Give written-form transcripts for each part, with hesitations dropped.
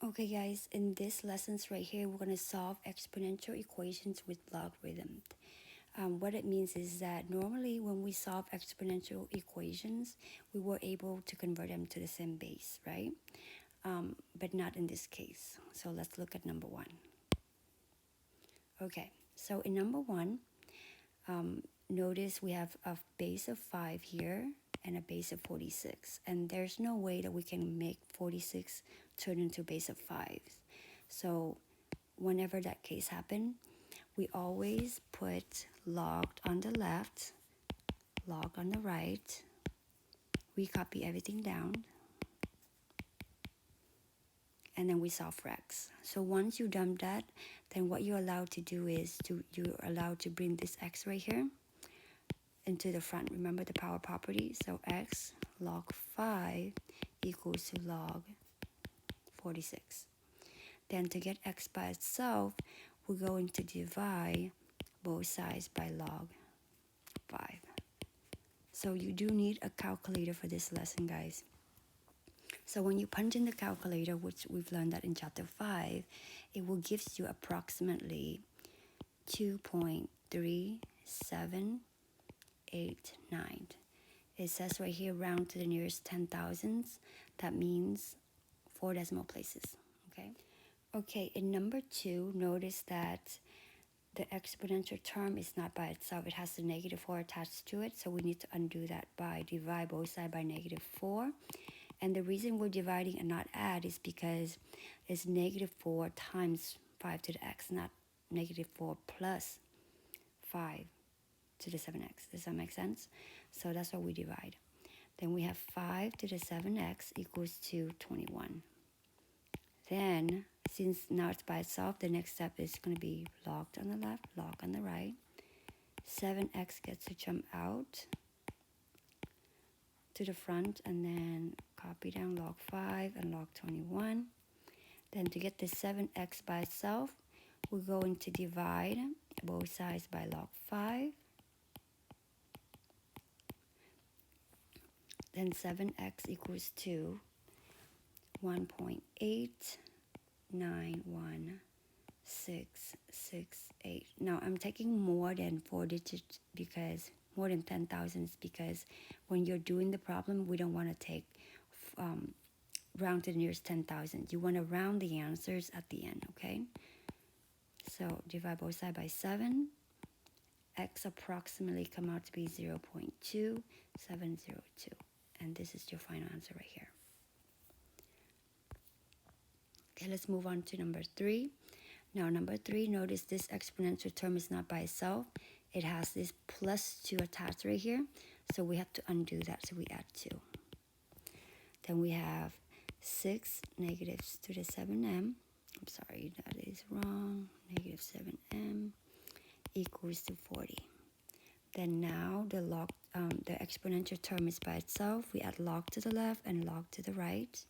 Okay guys, in this lessons right here, we're going to solve exponential equations with logarithms. What it means is that normally when we solve exponential equations, we were able to convert them to the same base, right? But not in this case. So let's look at number one. Okay, so in number one, notice we have a base of 5 here and a base of 46. And there's no way that we can make 46 turn into a base of 5. So whenever that case happens, we always put log on the left, log on the right. We copy everything down. And then we solve for x. So once you dump that, then what you're allowed to do is you're allowed to bring this x right here into the front. Remember the power property? So x log 5 equals to log 46. Then to get x by itself, we're going to divide both sides by log 5. So you do need a calculator for this lesson, guys. So when you punch in the calculator, which we've learned that in chapter 5, it will give you approximately 2.3789. It says right here, round to the nearest 10,000s. That means 4 decimal places, okay? Okay, in number 2, notice that the exponential term is not by itself. It has the -4 attached to it, so we need to undo that by divide both sides by -4. And the reason we're dividing and not add is because it's -4 times 5 to the x, not -4 plus 5 to the 7x. Does that make sense? So that's why we divide. Then we have 5 to the 7x equals to 21. Then, since now it's by itself, the next step is going to be logged on the left, log on the right. 7x gets to jump out to the front, and then copy down log 5 and log 21. Then to get the 7x by itself, we're going to divide both sides by log 5. Then 7x equals to 1.891668. Now I'm taking more than 4 digits because more than 10,000s, because when you're doing the problem, we don't want to take round to the nearest 10,000. You want to round the answers at the end, okay? So divide both sides by 7. X approximately come out to be 0.2702. And this is your final answer right here. Okay, let's move on to number 3. Now, number 3, notice this exponential term is not by itself. It has this +2 attached right here. So we have to undo that. So we add 2. Then we have 6 negatives to the 7m. I'm sorry, that is wrong. -7m equals to 40. Then now the exponential term is by itself. We add log to the left and log to the right.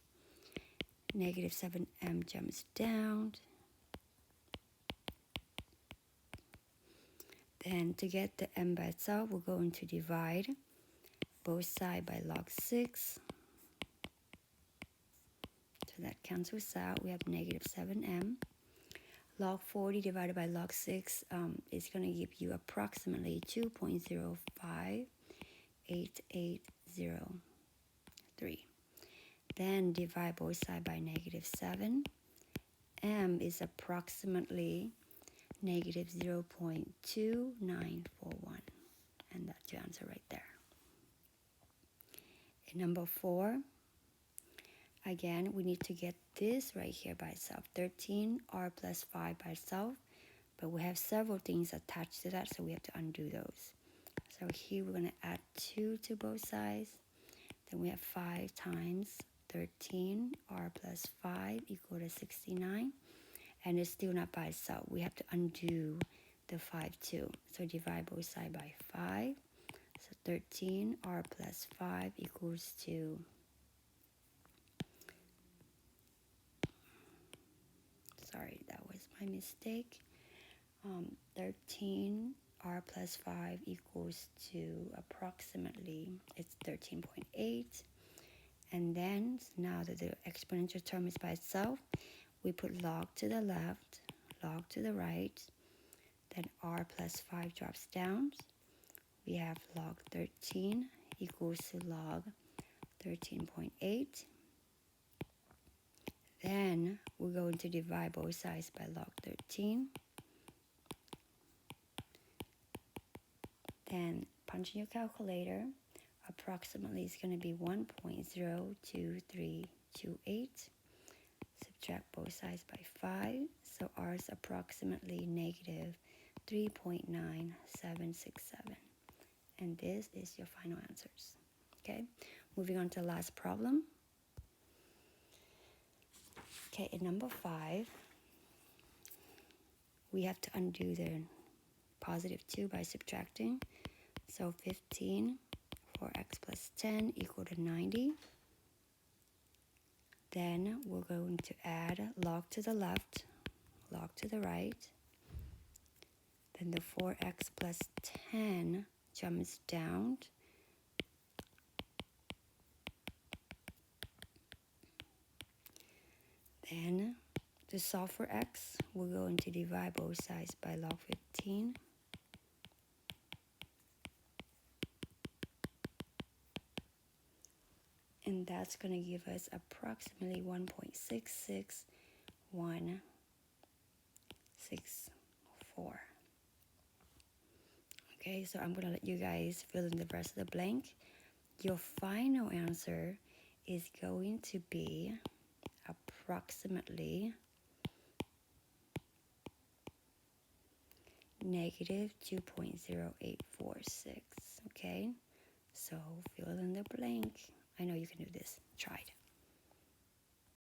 -7m jumps down. Then to get the m by itself, we're going to divide both sides by log 6. So that cancels out. We have -7m. Log 40 divided by log 6 is going to give you approximately 2.058803. Then divide both sides by -7. M is approximately -0.2941. And that's your answer right there. In number 4, again, we need to get this right here by itself. 13r plus 5 by itself. But we have several things attached to that, so we have to undo those. So here we're going to add 2 to both sides. Then we have 5 times 13r plus 5 equal to 69. And it's still not by itself. We have to undo the 5 too. So divide both sides by 5. So 13r plus 5 equals to 13r plus 5 equals to approximately, it's 13.8. And then now that the exponential term is by itself, we put log to the left, log to the right, then r plus 5 drops down. We have log 13 equals to log 13.8. Then we're going to divide both sides by log 13. Then punch in your calculator. Approximately is going to be 1.02328. Subtract both sides by 5. So r is approximately negative 3.9767. And this is your final answers. Okay, moving on to the last problem. Okay, in number 5, we have to undo the positive 2 by subtracting. So 15 for x plus 10 equal to 90. Then we're going to add log to the left, log to the right. Then the 4x plus 10 jumps down. Then to solve for x, we're going to divide both sides by log 15. And that's going to give us approximately 1.66164. Okay, so I'm going to let you guys fill in the rest of the blank. Your final answer is going to be approximately negative 2.0846. Okay, so fill in the blank. I know you can do this. Try it.